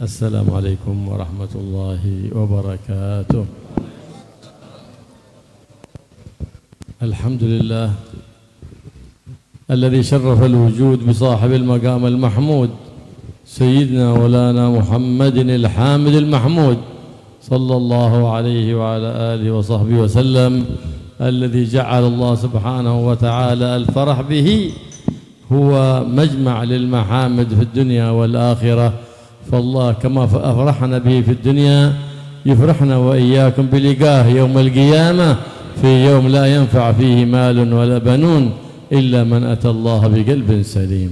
السلام عليكم ورحمة الله وبركاته. الحمد لله الذي شرف الوجود بصاحب المقام المحمود سيدنا ولانا محمد الحامد المحمود صلى الله عليه وعلى آله وصحبه وسلم، الذي جعل الله سبحانه وتعالى الفرح به هو مجمع للمحامد في الدنيا والآخرة. فالله كما أفرحنا به في الدنيا يفرحنا وإياكم بلقاه يوم القيامة في يوم لا ينفع فيه مال ولا بنون إلا من أتى الله بقلب سليم.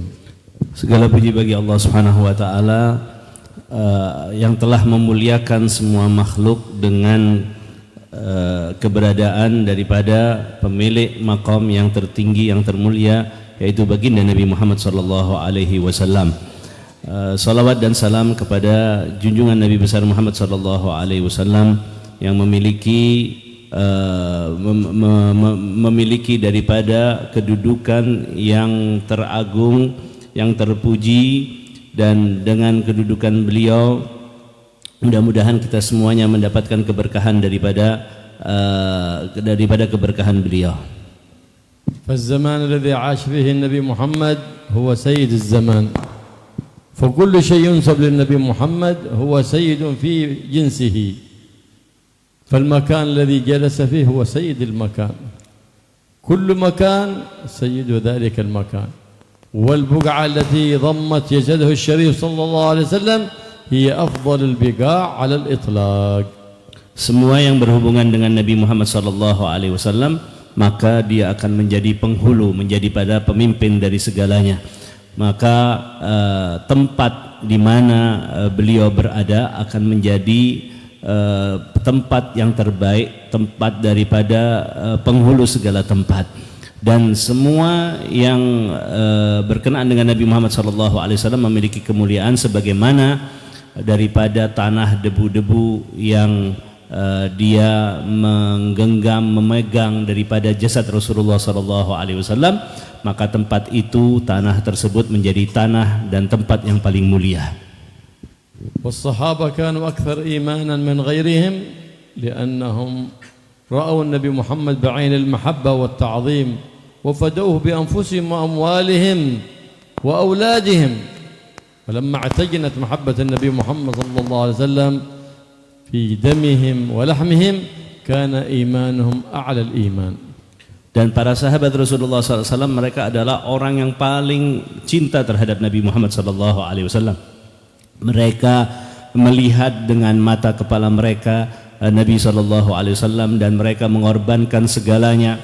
Segala puji bagi Allah Subhanahu wa taala yang telah memuliakan semua makhluk dengan keberadaan daripada pemilik maqam yang tertinggi yang termulia, yaitu baginda Nabi Muhammad sallallahu alaihi wasallam. Salawat dan salam kepada junjungan Nabi besar Muhammad sallallahu alaihi wasallam yang memiliki daripada kedudukan yang teragung, yang terpuji, dan dengan kedudukan beliau mudah-mudahan kita semuanya mendapatkan keberkahan daripada keberkahan beliau. فالزمان الذي عاش فيه النبي محمد هو سيد الزمان، فكل شيء ينسب للنبي محمد هو سيد في جنسه، فالمكان الذي جلس فيه هو سيد المكان، كل مكان سيد ذلك المكان، والبقعة التي ضمت جسده الشريف صلى الله عليه وسلم هي أفضل البقاع على الإطلاق. Semua yang berhubungan dengan Nabi Muhammad sallallahu alaihi wasallam maka dia akan menjadi penghulu, menjadi pada pemimpin dari segalanya. Maka tempat di mana beliau berada akan menjadi tempat yang terbaik, tempat daripada penghulu segala tempat. Dan semua yang berkenaan dengan Nabi Muhammad SAW memiliki kemuliaan sebagaimana daripada tanah debu-debu yang dia menggenggam, memegang daripada jasad Rasulullah SAW, maka tempat itu, tanah tersebut menjadi tanah dan tempat yang paling mulia. والصحابة كانوا أكثر إيمانا من غيرهم لأنهم رأوا النبي محمد بعين المحبة والتعظيم وفدوه بأنفسهم وأموالهم وأولادهم، ولما اعتجنت محبة النبي محمد صلى الله عليه وسلم في دمهم ولحمهم كان إيمانهم أعلى الإيمان. Dan para sahabat Rasulullah SAW mereka adalah orang yang paling cinta terhadap Nabi Muhammad SAW. Mereka melihat dengan mata kepala mereka Nabi SAW dan mereka mengorbankan segalanya,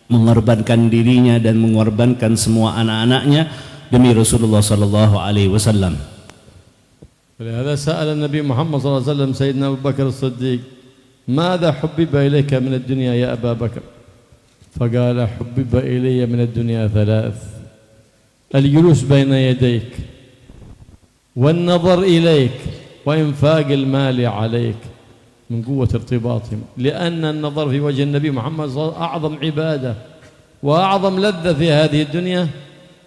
mengorbankan dirinya dan mengorbankan semua anak-anaknya demi Rasulullah SAW. ولهذا سأل النبي محمد صلى الله عليه وسلم سيدنا أبو بكر الصديق ماذا حبب إليك من الدنيا يا أبا بكر؟ فقال حبب إلي من الدنيا ثلاث: الجلوس بين يديك، والنظر إليك، وإنفاق المال عليك، من قوة ارتباطهم، لأن النظر في وجه النبي محمد صلى الله عليه وسلم أعظم عبادة وأعظم لذة في هذه الدنيا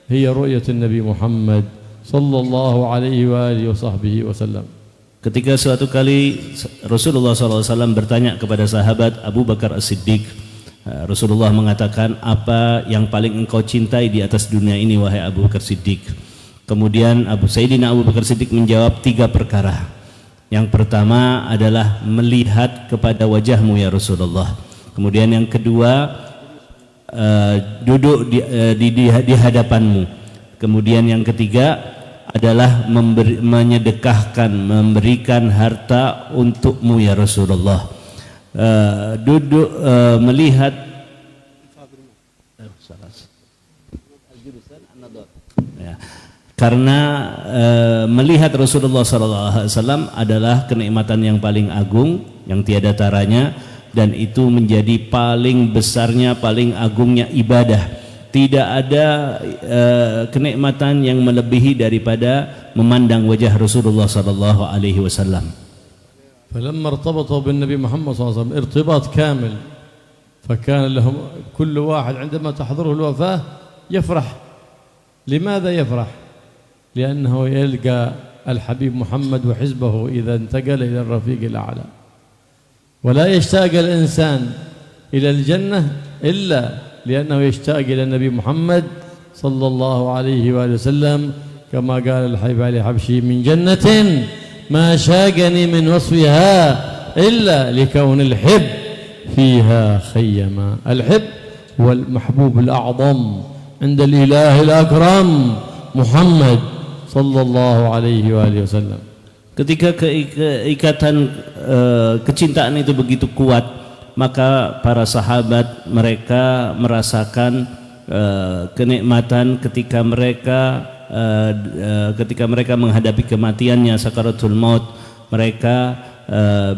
هي رؤية النبي محمد صلى الله عليه وآله وصحبه وسلم. Ketika suatu kali Rasulullah SAW bertanya kepada sahabat Abu Bakar As-Siddiq, Rasulullah mengatakan, apa yang paling engkau cintai di atas dunia ini wahai Abu Bakar Siddiq? Kemudian Sayyidina Abu Bakar Siddiq menjawab 3 perkara. Yang pertama adalah melihat kepada wajahmu ya Rasulullah. Kemudian yang kedua duduk di hadapanmu. Kemudian yang ketiga adalah menyedekahkan, memberikan harta untukmu ya Rasulullah. Melihat ya, karena melihat Rasulullah SAW adalah kenikmatan yang paling agung yang tiada taranya, dan itu menjadi paling besarnya, paling agungnya ibadah. Tidak ada kenikmatan yang melebihi daripada memandang wajah Rasulullah SAW. فلما ارتبطوا بالنبي محمد صلى الله عليه وسلم ارتباط كامل، فكان لهم كل واحد عندما تحضره الوفاة يفرح. لماذا يفرح؟ لأنه يلقى الحبيب محمد وحزبه إذا انتقل إلى الرفيق الأعلى. ولا يشتاق الإنسان إلى الجنة إلا لأنه يشتاق إلى النبي محمد صلى الله عليه وآله وسلم، كما قال الحبيب علي حبشي: من جنة ما شاقني من وصفها إلا لكون الحب فيها خيما. الحب هو المحبوب الأعظم عند الإله الأكرم محمد صلى الله عليه وآله وسلم. Ketika keikatan kecintaan itu begitu kuat, maka para sahabat mereka merasakan kenikmatan ketika mereka menghadapi kematiannya, sakaratul maut. Mereka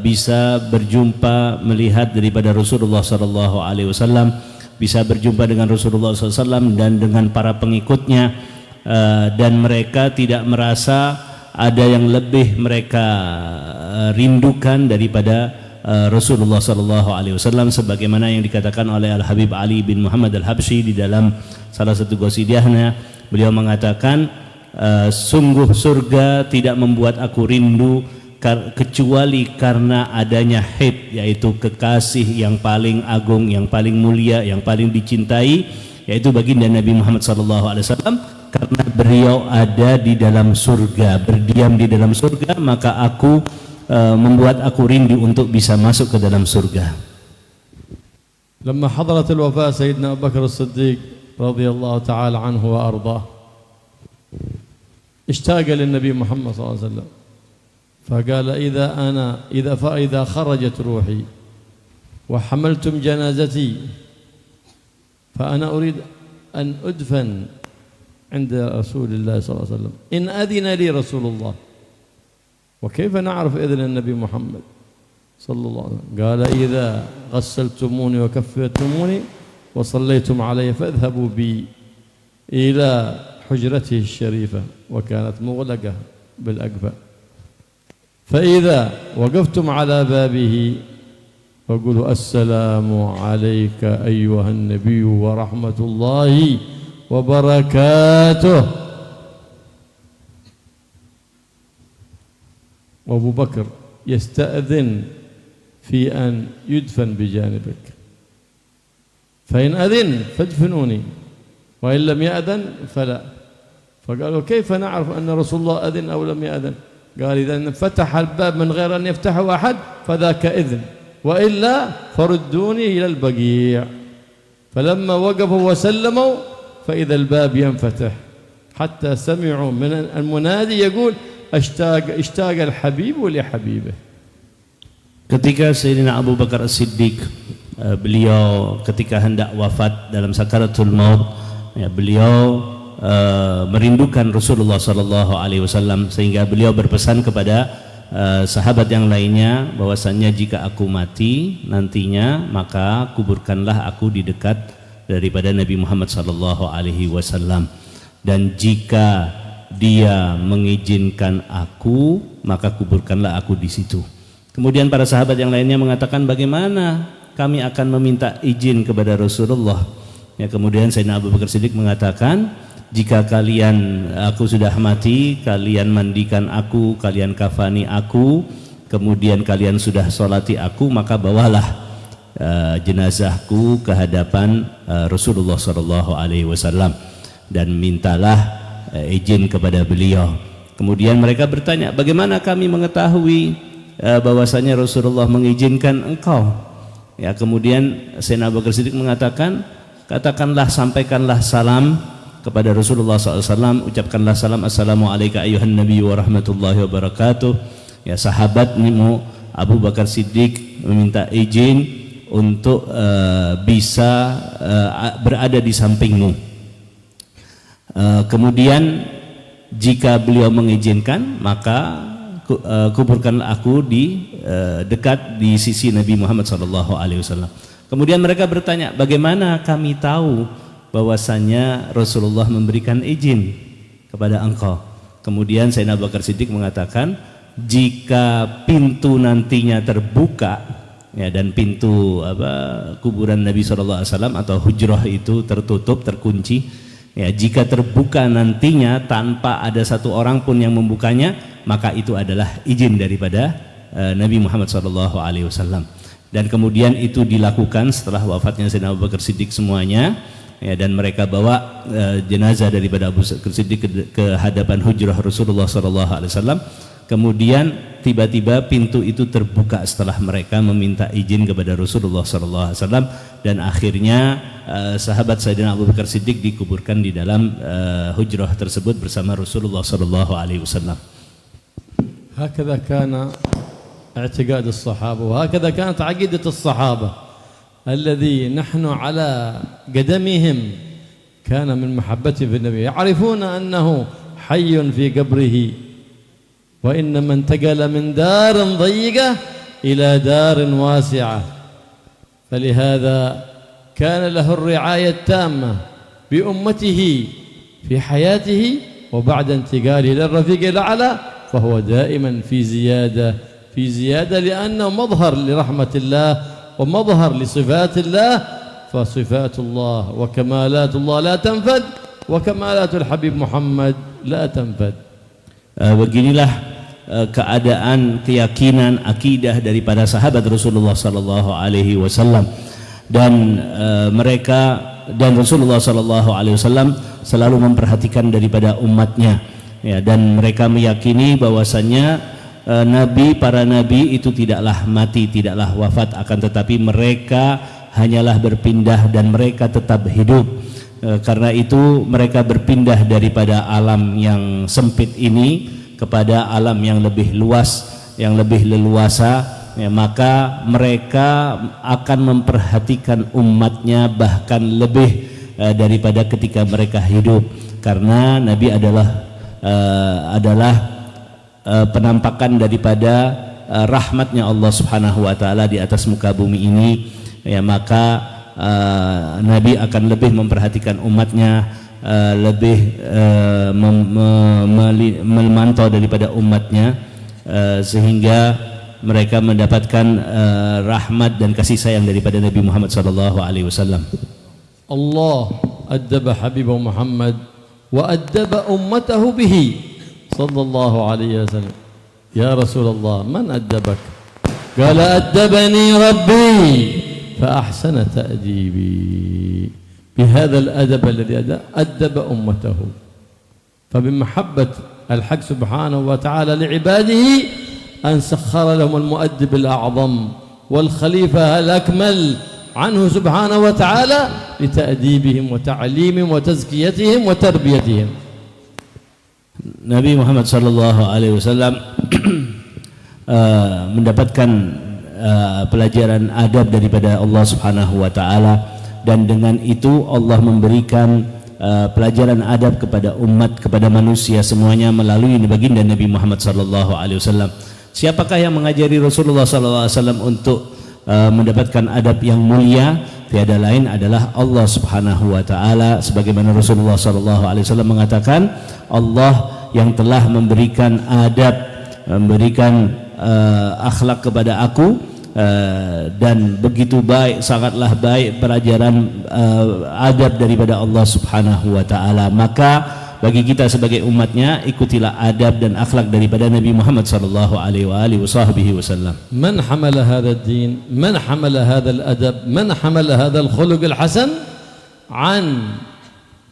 bisa berjumpa, melihat daripada Rasulullah sallallahu alaihi wasallam, bisa berjumpa dengan Rasulullah sallallahu alaihi wasallam dan dengan para pengikutnya, dan mereka tidak merasa ada yang lebih mereka rindukan daripada Rasulullah sallallahu alaihi wasallam, sebagaimana yang dikatakan oleh Al-Habib Ali bin Muhammad Al-Habsyi di dalam salah satu qasidahnya. Beliau mengatakan, sungguh surga tidak membuat aku rindu kecuali karena adanya hib, yaitu kekasih yang paling agung, yang paling mulia, yang paling dicintai, yaitu baginda Nabi Muhammad sallallahu alaihi wasallam. Karena beliau ada di dalam surga, berdiam di dalam surga, maka membuat aku rindu untuk bisa masuk ke dalam surga. لما حضرت الوفاة سيدنا أبو بكر الصديق رضي الله تعالى عنه وأرضاه اشتاق للنبي محمد صلى الله عليه وسلم، فقال: إذا خرجت روحي وحملتم جنازتي فأنا أريد أن أدفن عند رسول الله صلى الله عليه وسلم إن أذن لي رسول الله. وكيف نعرف إذن النبي محمد صلى الله عليه وسلم؟ قال: إذا غسلتموني وكفرتموني وصليتم علي فاذهبوا بي إلى حجرته الشريفة، وكانت مغلقة بالأقفال، فإذا وقفتم على بابه فقولوا: السلام عليك أيها النبي ورحمة الله وبركاته. وأبو بكر يستأذن في أن يدفن بجانبك، فإن أذن فادفنوني وإن لم يأذن فلا. فقالوا: كيف نعرف أن رسول الله أذن أو لم يأذن؟ قال: إذا فتح الباب من غير أن يفتحه أحد فذاك إذن، وإلا فردوني إلى البقيع. فلما وقفوا وسلموا فإذا الباب ينفتح حتى سمعوا من المنادي يقول: اشتاق الحبيب لحبيبه. Ketika Sayyidina Abu Bakar As-Siddiq, beliau ketika hendak wafat dalam sakaratul maut, ya, beliau merindukan Rasulullah sallallahu alaihi wasallam, sehingga beliau berpesan kepada sahabat yang lainnya bahwasannya jika aku mati nantinya, maka kuburkanlah aku di dekat daripada Nabi Muhammad sallallahu alaihi wasallam, dan jika dia mengizinkan aku, maka kuburkanlah aku di situ. Kemudian para sahabat yang lainnya mengatakan, bagaimana kami akan meminta izin kepada Rasulullah? Ya, kemudian Sayyidina Abu Bakar Siddiq mengatakan, jika aku sudah mati, kalian mandikan aku, kalian kafani aku, kemudian kalian sudah sholati aku, maka bawalah jenazahku ke hadapan Rasulullah sallallahu alaihi wasallam dan mintalah izin kepada beliau. Kemudian mereka bertanya, bagaimana kami mengetahui bahwasanya Rasulullah mengizinkan engkau? Ya, kemudian Sayyidina Abu Bakar Siddiq mengatakan, katakanlah, sampaikanlah salam kepada Rasulullah SAW, ucapkanlah salam, assalamualaikum ayuhan nabi wa rahmatullahi wa barakatuh. Ya, sahabatmu Abu Bakar Siddiq meminta izin untuk bisa berada di sampingmu. Kemudian jika beliau mengizinkan, maka kuburkanlah aku di dekat di sisi Nabi Muhammad SAW. Kemudian mereka bertanya, bagaimana kami tahu bahwasanya Rasulullah memberikan izin kepada engkau? Kemudian Sayyidina Abu Bakar Siddiq mengatakan, jika pintu nantinya terbuka, ya, dan pintu kuburan Nabi SAW atau hujrah itu tertutup, terkunci, ya, jika terbuka nantinya tanpa ada satu orang pun yang membukanya, maka itu adalah izin daripada Nabi Muhammad SAW. Dan kemudian itu dilakukan setelah wafatnya Sayyidina Abu Bakar Siddiq semuanya, ya, dan mereka bawa jenazah daripada Abu Bakar Siddiq ke hadapan hujrah Rasulullah SAW. Kemudian tiba-tiba pintu itu terbuka setelah mereka meminta izin kepada Rasulullah SAW, dan akhirnya sahabat Sayyidina Abu Bakar Siddiq dikuburkan di dalam hujrah tersebut bersama Rasulullah SAW. هكذا كان اعتقاد الصحابة، وهكذا كانت عقيدة الصحابة الذي نحن على قدمهم. كان من محبته في النبي، يعرفون أنه حي في قبره، وإنما انتقل من دار ضيقة إلى دار واسعة، فلهذا كان له الرعاية التامة بأمته في حياته، وبعد انتقاله للرفيق الأعلى فهو دائما في زيادة لأنه مظهر لرحمة الله ومظهر لصفات الله، فصفات الله وكمالات الله لا تنفد، وكمالات الحبيب محمد لا تنفد. Beginilah keadaan, keyakinan, akidah daripada sahabat Rasulullah sallallahu alaihi wasallam, dan mereka dan Rasulullah sallallahu alaihi wasallam selalu memperhatikan daripada umatnya, ya, dan mereka meyakini bahwasannya para nabi itu tidaklah mati, tidaklah wafat, akan tetapi mereka hanyalah berpindah dan mereka tetap hidup. Karena itu mereka berpindah daripada alam yang sempit ini kepada alam yang lebih luas, yang lebih leluasa, ya, maka mereka akan memperhatikan umatnya bahkan lebih daripada ketika mereka hidup, karena Nabi adalah penampakan daripada rahmatnya Allah Subhanahu wa taala di atas muka bumi ini, ya, maka Nabi akan lebih memperhatikan umatnya, lebih memantau daripada umatnya, sehingga mereka mendapatkan rahmat dan kasih sayang daripada Nabi Muhammad sallallahu alaihi wasallam. Allah addaba Habibah Muhammad wa addaba ummatahu bihi sallallahu alaihi wasallam. Ya Rasulullah, man addabak? Qala addabani Rabbi fa ahsana ta'dibi. بهذا الأدب الذي أدب أمته. فبمحبة الحق سبحانه وتعالى لعباده أن سخر لهم المؤدب الأعظم والخليفة الأكمل عنه سبحانه وتعالى لتأديبهم وتعليمهم وتزكيتهم وتربيتهم. Nabi Muhammad sallallahu alaihi wasallam mendapatkan pelajaran adab daripada Allah Subhanahu wa taala, dan dengan itu Allah memberikan pelajaran adab kepada umat, kepada manusia semuanya melalui baginda Nabi Muhammad sallallahu alaihi wasallam. Siapakah yang mengajari Rasulullah sallallahu alaihi wasallam untuk mendapatkan adab yang mulia? Tiada lain adalah Allah Subhanahu wa taala, sebagaimana Rasulullah sallallahu alaihi wasallam mengatakan, Allah yang telah memberikan adab, memberikan akhlak kepada aku, dan begitu baik, sangatlah baik pelajaran adab daripada Allah Subhanahu wa taala. Maka bagi kita sebagai umatnya, ikutilah adab dan akhlak daripada Nabi Muhammad sallallahu alaihi wasallam. Man hamala hadha ad-din, man hamala hadha al-adab, man hamala hadha al-khuluq al-hasan an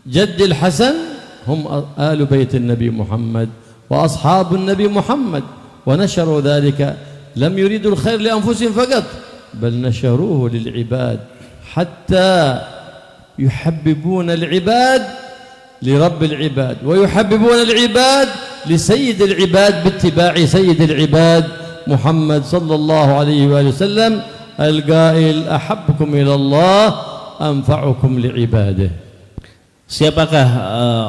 jadd al-hasan hum آل بيت النبي محمد وأصحاب النبي محمد، ونشروا ذلك. لم يريدوا الخير لأنفسهم فقط، بل نشروه للعباد حتى يحببون العباد لرب العباد، ويحببون العباد لسيد العباد باتباع سيد العباد محمد صلى الله عليه وآله وسلم القائل أحبكم إلى الله أنفعكم لعباده. Siapakah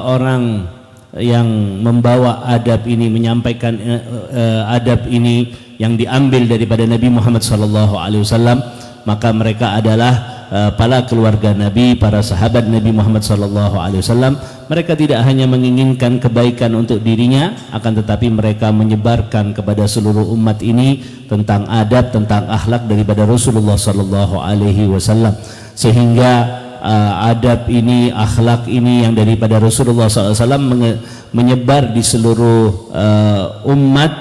orang yang membawa adab ini, menyampaikan adab ini yang diambil daripada Nabi Muhammad SAW? Maka mereka adalah para keluarga Nabi, para sahabat Nabi Muhammad SAW. Mereka tidak hanya menginginkan kebaikan untuk dirinya, akan tetapi mereka menyebarkan kepada seluruh umat ini tentang adab, tentang akhlak daripada Rasulullah SAW, sehingga adab ini, akhlak ini yang daripada Rasulullah SAW menyebar di seluruh umat,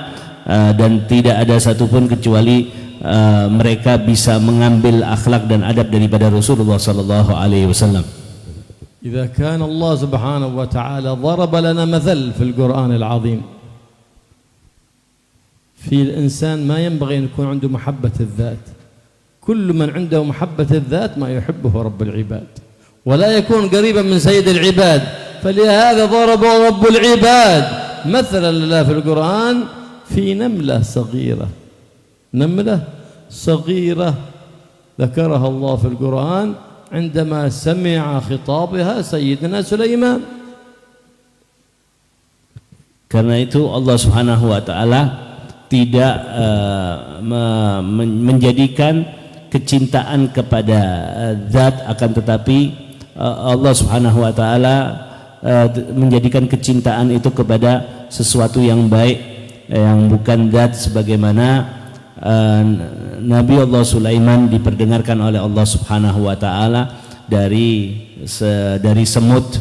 dan tidak ada satupun kecuali mereka bisa mengambil akhlak dan adab daripada Rasulullah SAW. إذا كان الله سبحانه وتعالى ضرب لنا مثل في القرآن العظيم في الإنسان ما ينبغي أن يكون عنده محبة الذات. كل من عنده محبة الذات ما يحبه رب العباد ولا يكون قريبا من سيد العباد. فلهذا ضرب رب العباد مثلا لله في القرآن في نملة صغيرة، نملة صغيرة ذكرها الله في القرآن عندما سمع خطابها سيدنا سليمان. Karena itu Allah Subhanahu wa taala tidak menjadikan kecintaan kepada zat, akan tetapi Allah Subhanahu wa taala menjadikan kecintaan itu kepada sesuatu yang baik, yang bukan zat, sebagaimana Nabi Allah Sulaiman diperdengarkan oleh Allah Subhanahu wa taala dari semut,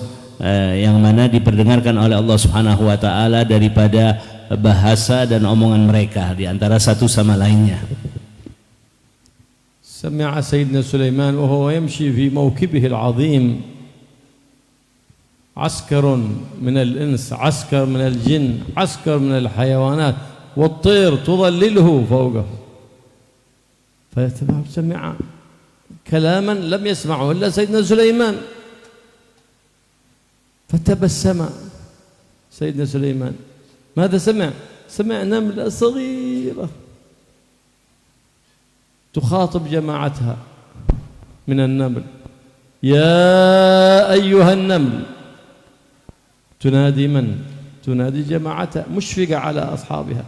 yang mana diperdengarkan oleh Allah Subhanahu wa taala daripada bahasa dan omongan mereka di antara satu sama lainnya. سمع سيدنا سليمان وهو يمشي في موكبه العظيم عسكر من الإنس، عسكر من الجن، عسكر من الحيوانات والطير تظلله فوقه، فسمع كلاما لم يسمعه إلا سيدنا سليمان فتبسم سيدنا سليمان. ماذا سمع؟ سمع نملة صغيرة تخاطب جماعتها من النمل: يا أيها النمل. تنادي من؟ تنادي جماعتها، مشفقة على أصحابها.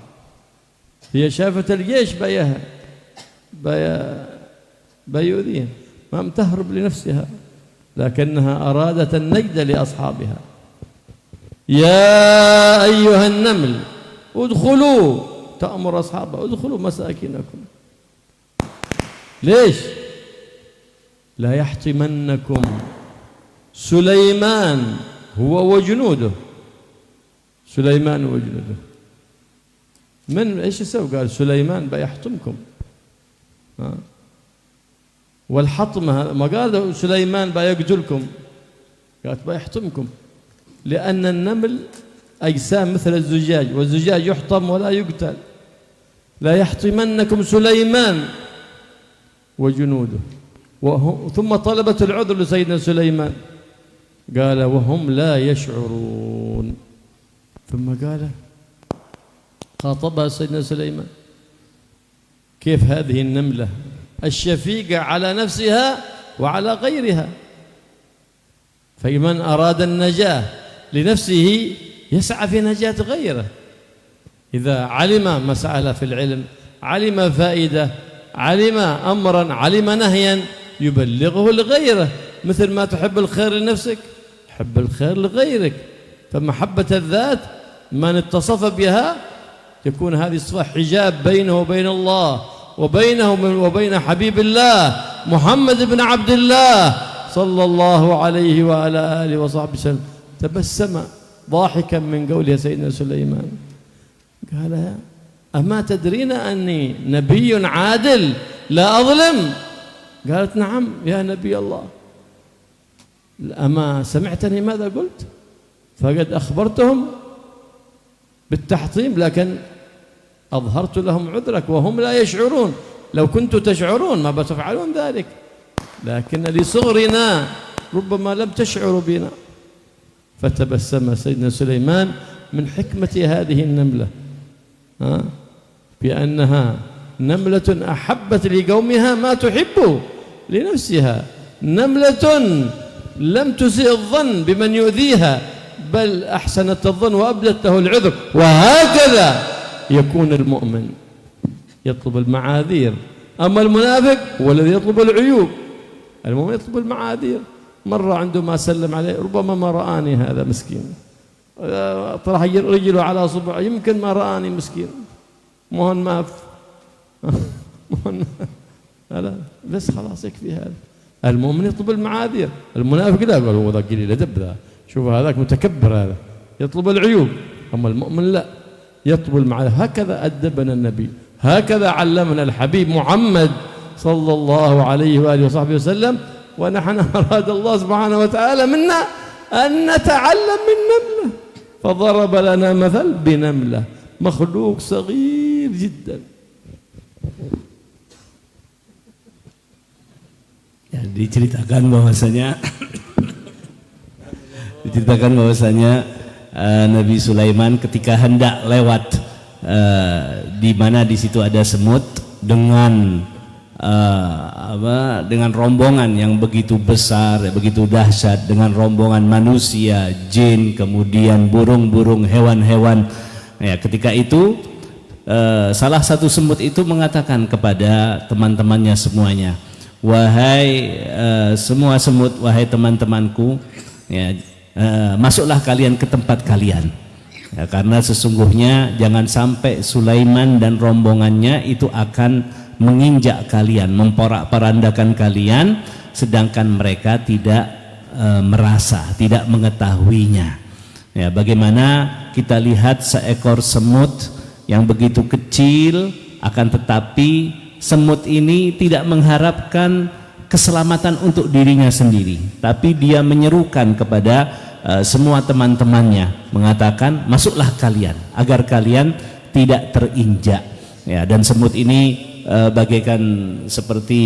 هي شافت الجيش بيؤذيهم، ما تهرب لنفسها، لكنها أرادت النجدة لأصحابها. يا أيها النمل ادخلوا، تأمر أصحابها ادخلوا مساكنكم. ليش؟ لا يحطمنكم سليمان هو وجنوده. سليمان وجنوده من ايش يسوي؟ قال سليمان بيحطمكم. والحطم ما قال سليمان بيقتلكم، قال بيحطمكم، لأن النمل أجسام مثل الزجاج، والزجاج يحطم ولا يقتل. لا يحطمنكم سليمان وجنوده. ثم طلبت العذر لسيدنا سليمان، قال وهم لا يشعرون. ثم قال خاطبها سيدنا سليمان: كيف هذه النملة الشفيقة على نفسها وعلى غيرها؟ فمن أراد النجاة لنفسه يسعى في نجاة غيره. إذا علم مسألة في العلم، علم فائدة، علم أمرا، علم نهيا، يبلغه لغيره. مثل ما تحب الخير لنفسك حب الخير لغيرك. فمحبة الذات من اتصف بها تكون هذه الصفة حجاب بينه وبين الله، وبينه وبين حبيب الله محمد بن عبد الله صلى الله عليه وعلى آله وصحبه وسلم. تبسم ضاحكا من قول سيدنا سليمان، قال: أما تدرين أني نبي عادل لا أظلم؟ قالت: نعم يا نبي الله. أما سمعتني ماذا قلت؟ فقد أخبرتهم بالتحطيم، لكن أظهرت لهم عذرك وهم لا يشعرون. لو كنتم تشعرون ما بتفعلون ذلك، لكن لصغرنا ربما لم تشعروا بنا. فتبسم سيدنا سليمان من حكمة هذه النملة، بأنها نملة أحبت لقومها ما تحب لنفسها، نملة لم تسئ الظن بمن يؤذيها، بل أحسنت الظن وأبدت له العذر. وهكذا يكون المؤمن، يطلب المعاذير. أما المنافق هو الذي يطلب العيوب، المؤمن يطلب المعاذير. مرة عندما سلم عليه: ربما ما رآني هذا مسكين، طرح رجله على صبعه، يمكن ما رآني مسكين، مهن ما لا بس خلاص يكفي هذا. المؤمن يطلب المعاذير، المنافق لا، قال هو ذاك قليل الأدب ذا، شوف هذاك متكبر هذا يطلب العيوب، أما المؤمن لا يطلب المعاذير. هكذا أدبنا النبي، هكذا علمنا الحبيب محمد صلى الله عليه وآله وصحبه وسلم. ونحن أراد الله سبحانه وتعالى منا أن نتعلم من نملة، فضرب لنا مثل بنملة، مخلوق صغير جدا. Ya, diceritakan bahwasanya Nabi Sulaiman ketika hendak lewat di mana di situ ada semut dengan dengan rombongan yang begitu besar, begitu dahsyat, dengan rombongan manusia, jin, kemudian burung-burung, hewan-hewan. Ya, ketika itu salah satu semut itu mengatakan kepada teman-temannya semuanya, wahai semua semut, wahai teman-temanku, ya, masuklah kalian ke tempat kalian, ya, karena sesungguhnya jangan sampai Sulaiman dan rombongannya itu akan menginjak kalian, memporak-porandakan kalian, sedangkan mereka tidak merasa, tidak mengetahuinya. Ya, bagaimana kita lihat seekor semut yang begitu kecil, akan tetapi semut ini tidak mengharapkan keselamatan untuk dirinya sendiri, tapi dia menyerukan kepada semua teman-temannya, mengatakan masuklah kalian agar kalian tidak terinjak. Ya, dan semut ini bagaikan seperti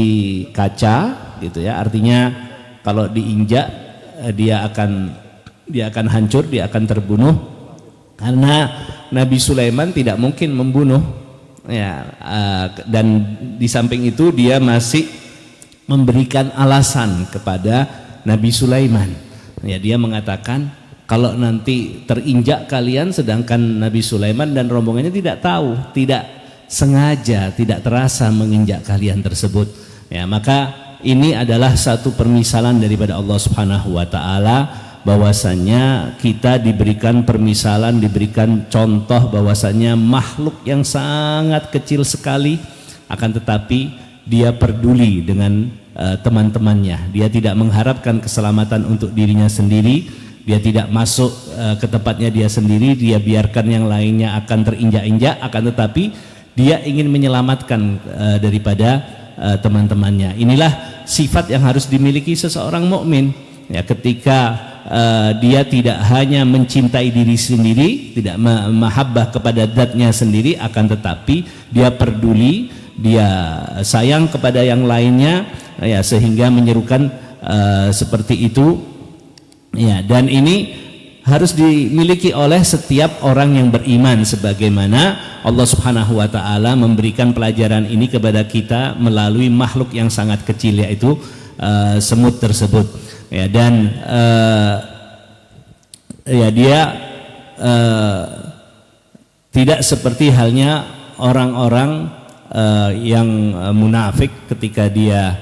kaca gitu ya, artinya kalau diinjak dia akan hancur, dia akan terbunuh, karena Nabi Sulaiman tidak mungkin membunuh, ya, dan di samping itu dia masih memberikan alasan kepada Nabi Sulaiman. Ya, dia mengatakan kalau nanti terinjak kalian, sedangkan Nabi Sulaiman dan rombongannya tidak tahu, tidak sengaja, tidak terasa menginjak kalian tersebut. Ya, maka ini adalah satu permisalan daripada Allah Subhanahu wa taala, bahwasanya kita diberikan permisalan, diberikan contoh bahwasanya makhluk yang sangat kecil sekali, akan tetapi dia peduli dengan teman-temannya. Dia tidak mengharapkan keselamatan untuk dirinya sendiri, dia tidak masuk ke tempatnya dia sendiri, dia biarkan yang lainnya akan terinjak-injak, akan tetapi dia ingin menyelamatkan daripada teman-temannya. Inilah sifat yang harus dimiliki seseorang mukmin. Ya, ketika dia tidak hanya mencintai diri sendiri, tidak mahabbah kepada zatnya sendiri, akan tetapi dia peduli, dia sayang kepada yang lainnya, ya, sehingga menyerukan seperti itu. Ya, dan ini harus dimiliki oleh setiap orang yang beriman, sebagaimana Allah Subhanahu wa taala memberikan pelajaran ini kepada kita melalui makhluk yang sangat kecil, yaitu semut tersebut. Ya, dan ya, dia tidak seperti halnya orang-orang yang munafik, ketika dia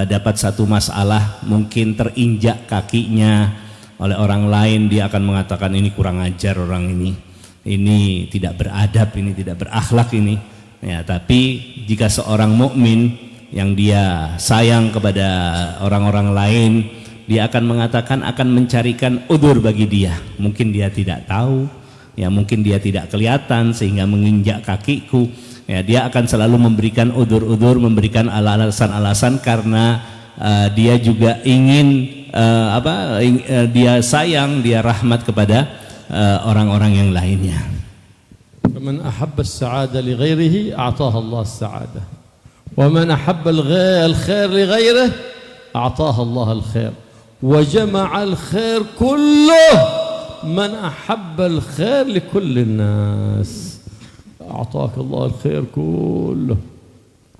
dapat satu masalah, mungkin terinjak kakinya oleh orang lain, dia akan mengatakan ini kurang ajar orang ini tidak beradab, ini tidak berakhlak ini. Ya, tapi jika seorang mukmin yang dia sayang kepada orang-orang lain, dia akan mengatakan, akan mencarikan udzur bagi dia. Mungkin dia tidak tahu, ya, mungkin dia tidak kelihatan sehingga menginjak kakiku. Ya, dia akan selalu memberikan udzur-udzur, memberikan alasan-alasan, karena dia juga ingin dia sayang, dia rahmat kepada orang-orang yang lainnya. Man ahabba as-sa'ada li ghairihi a'taha Allah as-sa'ada, wa man ahabba al-khair li ghairihi a'taha Allah al-khair, wa jama'a al-khair kulluh man ahabba al-khair li kulli an-nas a'taaka Allah al-khair kulluh.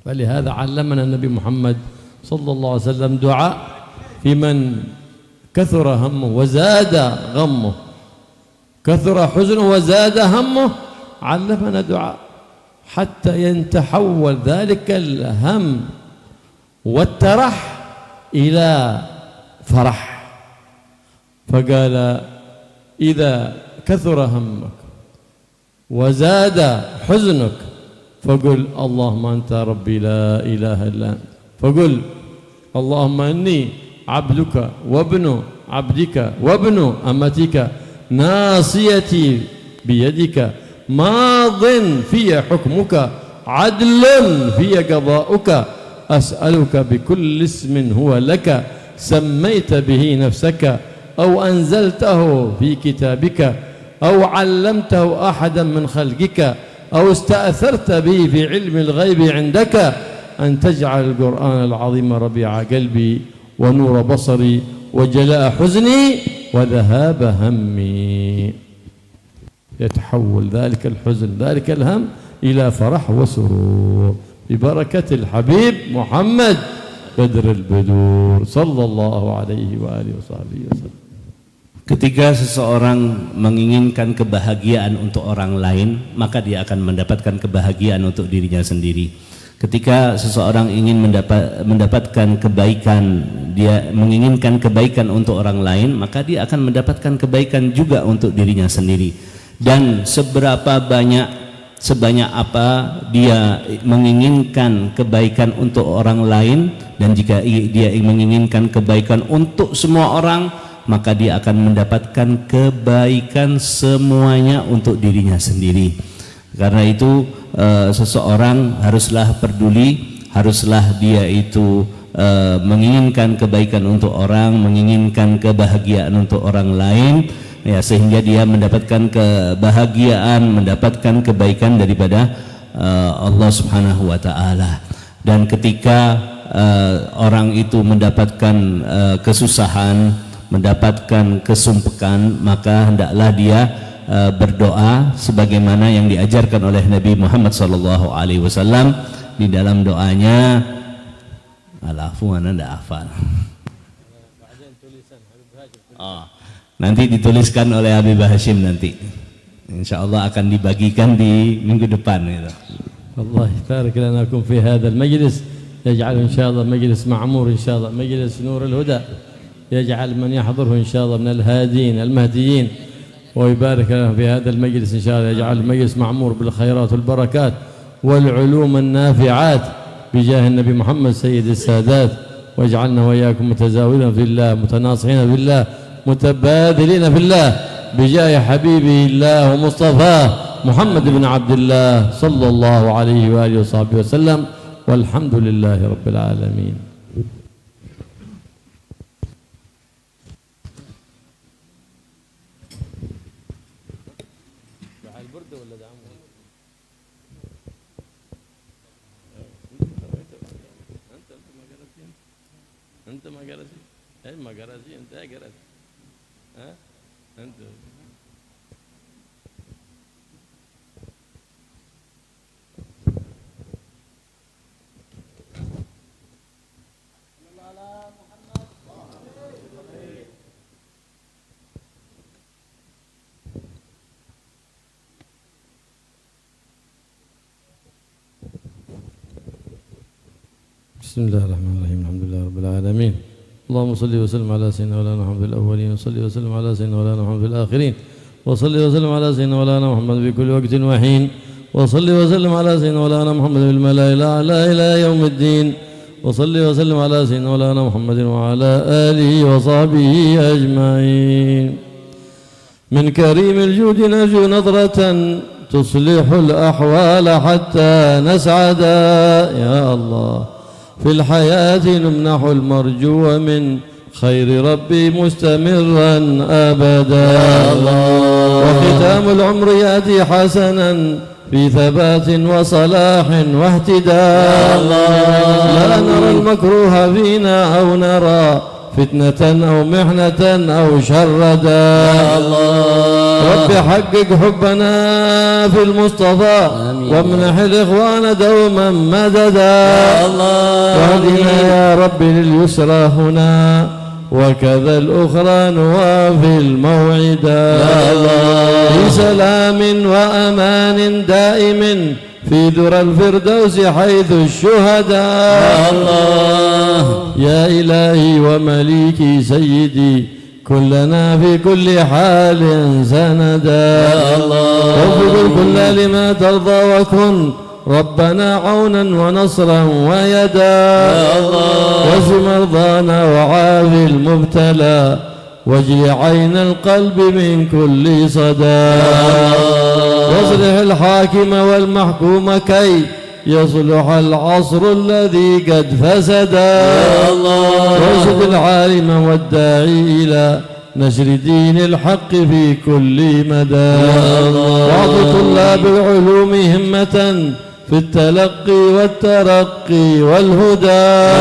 فلهذا علمنا النبي محمد صلى الله عليه وسلم دعاء في من كثر همه وزاد غمه، كثر حزنه وزاد همه، علمنا دعاء حتى يتحول ذلك الهم والترح إلى فرح. فقال إذا كثر همك وزاد حزنك فقل اللهم أنت ربي لا إله إلا أنت، فقل اللهم إني عبدك وابن عبدك وابن أمتك ناصيتي بيدك ماض في حكمك عدل في قضاؤك أسألك بكل اسم هو لك سميت به نفسك أو أنزلته في كتابك أو علمته أحدا من خلقك أو استأثرت به في علم الغيب عندك أن تجعل القرآن العظيم ربيع قلبي ونور بصري وجلاء حزني وذهاب همي. يتحول ذلك الحزن ذلك الهم إلى فرح وسرور ببركة الحبيب محمد بدر البدور صلى الله عليه وآله وصحبه وسلم. Ketika seseorang menginginkan kebahagiaan untuk orang lain, maka dia akan mendapatkan kebahagiaan untuk dirinya sendiri. Ketika seseorang ingin mendapatkan kebaikan, dia menginginkan kebaikan untuk orang lain, maka dia akan mendapatkan kebaikan juga untuk dirinya sendiri. Dan sebanyak apa dia menginginkan kebaikan untuk orang lain, dan jika dia menginginkan kebaikan untuk semua orang, maka dia akan mendapatkan kebaikan semuanya untuk dirinya sendiri. Karena itu seseorang haruslah peduli, haruslah dia itu menginginkan kebaikan untuk orang, menginginkan kebahagiaan untuk orang lain, ya, sehingga dia mendapatkan kebahagiaan, mendapatkan kebaikan daripada Allah Subhanahu wa taala. Dan ketika orang itu mendapatkan kesusahan, mendapatkan kesumpekan, maka hendaklah dia berdoa sebagaimana yang diajarkan oleh Nabi Muhammad SAW di dalam doanya. Al-afu ana ndak hafal. Nanti dituliskan oleh Habib Hashim nanti. Insyaallah akan dibagikan di minggu depan gitu. Allah يبارك لنا في هذا المجلس يجعل إن شاء الله مجلس معمور إن شاء الله مجلس نور الهدى يجعل من يحضره إن شاء الله من الهادين المهديين ويبارك لنا في هذا المجلس إن شاء الله يجعل المجلس معمور بالخيرات والبركات والعلوم النافعات بجاه النبي محمد سيد السادات واجعلنا وإياكم متزاورين في الله متناصحين في الله متبادلين في الله بجاه حبيبه الله ومصطفاه محمد بن عبد الله صلى الله عليه وآله وصحبه وسلم والحمد لله رب العالمين. أنت ما قرأتي؟ أي ما قرأتي أنت قرأت ها أنت بسم الله الرحمن الرحيم الحمد لله رب العالمين اللهم صل وسلم على سيدنا مولانا محمد في الأولين وصل وسلم على سيدنا مولانا محمد في الآخرين وصل وسلم على سيدنا مولانا محمد في كل وقت وحين وصل وسلم على سيدنا مولانا محمد في الملأ الأعلى إلى يوم الدين وصل وسلم على سيدنا مولانا محمد وعلى آله وصحبه أجمعين. من كريم الجود نرجو نظرة تصلح الأحوال حتى نسعد يا الله في الحياة نمنح المرجو من خير ربي مستمرا أبدا وختام العمر يأتي حسنا في ثبات وصلاح واهتداء لا نرى المكروه فينا أو نرى فتنة أو محنة أو شردا رب حقق حبنا في المصطفى وامنح الإخوان دوما مددا واهدنا يا رب لليسرى هنا وكذا الأخرى نوافي الموعدا في سلام وأمان دائم في ذرى الفردوس حيث الشهداء يا إلهي ومليكي سيدي كلنا في كل حال سندا وفق الكل لما ترضى وكن ربنا عونا ونصرا ويدا واشف مرضانا وعافي المبتلى واجل عين القلب من كل صدى واصلح الحاكم والمحكوم كي يصلح العصر الذي قد فسدا وارشد العالم والداعي إلى نشر دين الحق في كل مدى واعط طلاب العلوم همة في التلقي والترقي والهدى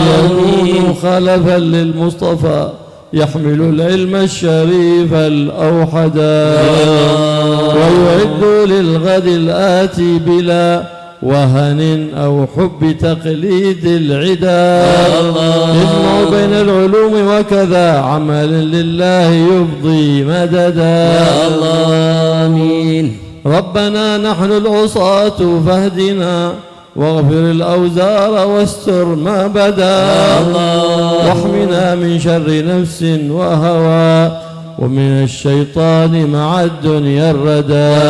ليكونوا خلفا للمصطفى يحمل العلم الشريف الأوحدا ويعد للغد الآتي بلا وهن أو حب تقليد العدا يجمع بين العلوم وكذا عمل لله يفضي مددا يا الله آمين. ربنا نحن العصاة فاهدنا واغفر الأوزار واستر ما بدا واحمنا من شر نفس وهوى ومن الشيطان مع الدنيا الردى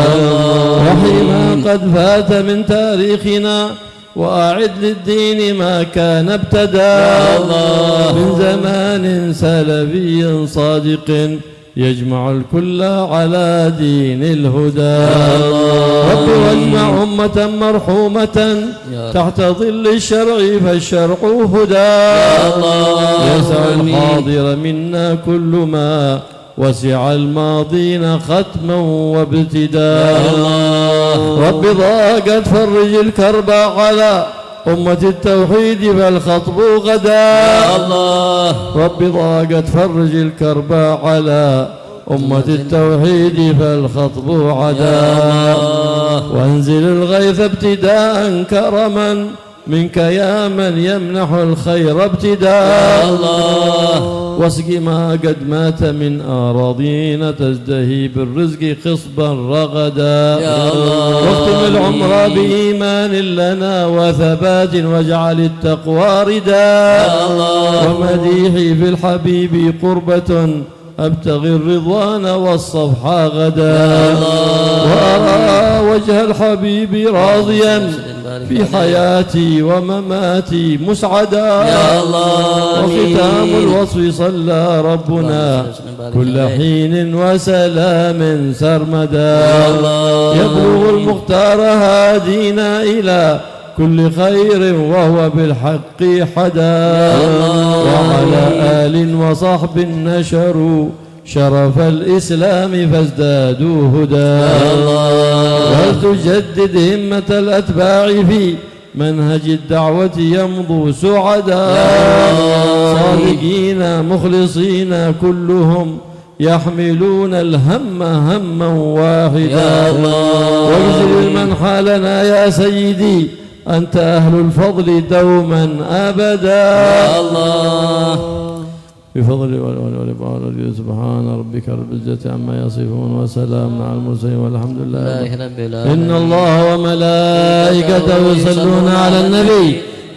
وحيما قد فات من تاريخنا وأعد للدين ما كان ابتدى من زمان سلفي صادق يجمع الكل على دين الهدى رب واجمع أمة مرحومة تحت ظل الشرع فالشرع هدى يسع الحاضر منا كل ما وسع الماضين ختما وابتداء رب ضاقت فرج الكرب على أمة التوحيد فالخطب غدا رب ضاقت فرج الكرب على أمة التوحيد فالخطب عدا وانزل الغيث ابتداء كرما منك يا من يمنح الخير ابتداء واسق ما قد مات من أراضينا تزدهي بالرزق خصبا رغدا واختم العمر بإيمان لنا وثبات واجعل التقوى ردا ومديحي في الحبيب قربة أبتغي الرضوان والصفح غدا وأرى وجه الحبيب راضيا في حياتي ومماتي مسعدا وختام الوصف صلى ربنا كل حين وسلام سرمدا يبلغ المختار هادينا إلى كل خير وهو بالحق حدا وعلى آل وصحب نشروا شرف الإسلام فازدادوا هدى ولتجدد همة الأتباع في منهج الدعوة يمضوا سعدا صادقين مخلصين كلهم يحملون الهم هما واحدا واجزل من حالنا يا سيدي أنت أهل الفضل دوما أبدا بفضل والعلي سبحان ربك رب العزة عما يصفون وسلام على المرسلين والحمد لله رب العالمين. إن الله وملائكته يصلون على النبي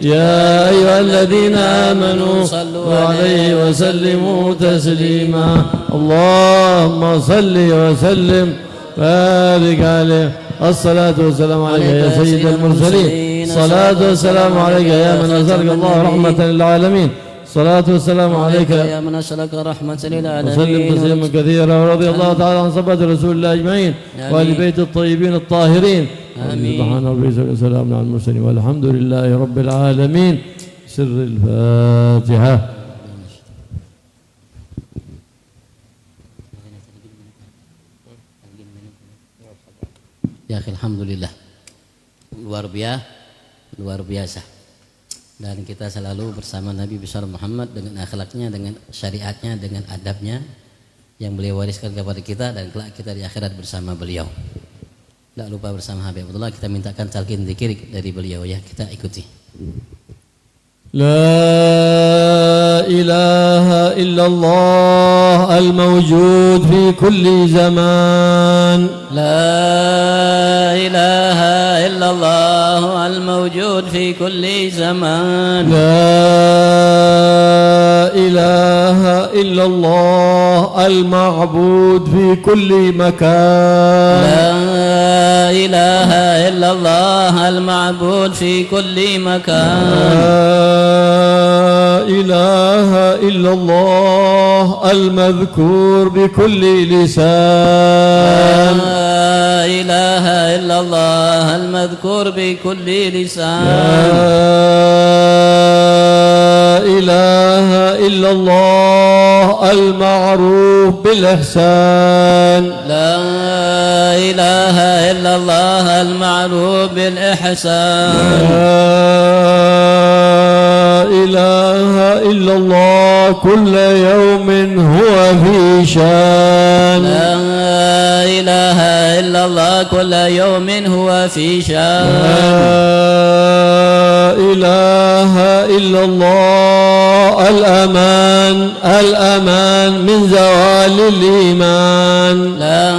يا أيها الذين آمنوا صلوا عليه وسلموا تسليما اللهم صل وسلم بارك عليه الصلاة والسلام عليك يا سيد المرسلين الصلاة والسلام عليك يا من أرسلك الله رحمة للعالمين الصلاة والسلام عليك يا من أرسلك رحمة للعالمين وسلم تسليما كثيرا ورضي الله تعالى عن صحابة رسول الله أجمعين وآل بيت الطيبين الطاهرين آمين. سبحان ربك وسلام على المرسلين والحمد لله رب العالمين. سر الفاتحة. Ya, alhamdulillah. Luar biasa. Dan kita selalu bersama Nabi besar Muhammad dengan akhlaknya, dengan syariatnya, dengan adabnya yang beliau wariskan kepada kita, dan kelak kita di akhirat bersama beliau. Tidak lupa bersama Habib Abdullah kita mintakan talqin zikir dari beliau, ya, kita ikuti. لا إله إلا الله الموجود في كل زمان لا إله إلا الله الموجود في كل زمان لا إله إلا الله المعبود في كل مكان لا إله إلا الله المعبود في كل مكان لا إله إلا الله المذكور بكل لسان لا إله إلا الله المذكور بكل لسان لا إله إلا الله المعروف بالإحسان لا إله إلا الله المعروف بالإحسان لا إله إلا الله كل يوم هو في شان لا إله إلا الله كل يوم هو في شان لا إله إلا الله الأمان الأمان من زوال الإيمان لا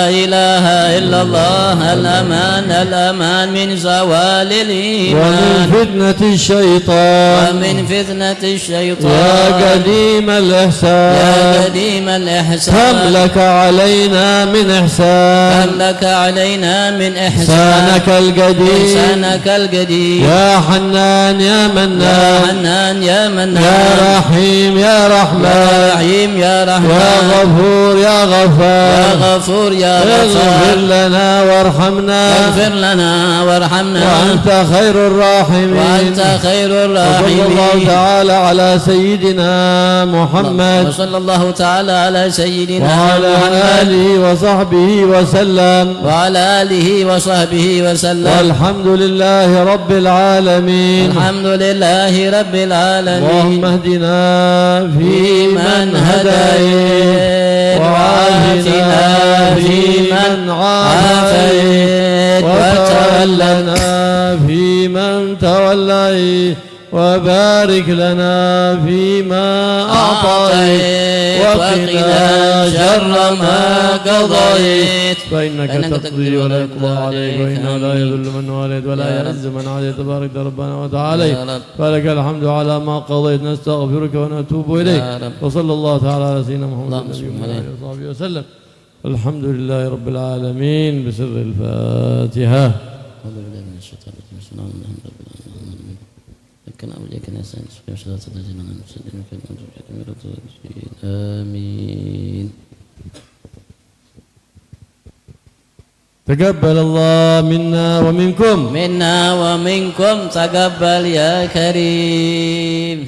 إله إلا الله الأمان الأمان من زوال الإيمان ومن فتنة الشيطان ومن فتنة الشيطان يا قديم الإحسان يا قديم الإحسان كم لك علينا من إحسان كم لك علينا من إحسان إحسانك القديم إحسانك القديم يا حنان يا يا منان حنان يا منان يا رحيم يا رحمن يا رحيم يا رحمن يا غفور يا يا غفار غفور يا اغفر غفار لنا وارحمنا اغفر لنا وارحمنا وأنت خير الراحمين وأنت خير وصلى الله الراحمين تعالى على سيدنا محمد وصلى الله تعالى على سيدنا وعلى محمد آله وصحبه وسلم وعلى آله وصحبه وسلم والحمد لله رب العالمين الحمد لله رب العالمين اللهم اهدنا فيمن هديت وعافنا فيمن عافيت وتولنا فيمن توليت وبارك لنا فيما أعطيت وقنا شر ما قضيت فإنك تقضي ولا يقضى عليك وإنه لا يذل من واليت ولا يعز من عاديت تبارك ربنا وتعالى فلك الحمد على ما قضيت نستغفرك ونتوب إليك وصلى الله تعالى على سيدنا محمد وصحبه وسلم الحمد لله رب العالمين بسر الفاتحة أعوذ بالله من الشيطان الرجيم بسم الله الرحمن الرحيم كان أولي كان يسأل سبحانه وتعالى تدزينا عن المسلمين آمين تقبل الله منا ومنكم منا ومنكم تقبل يا كريم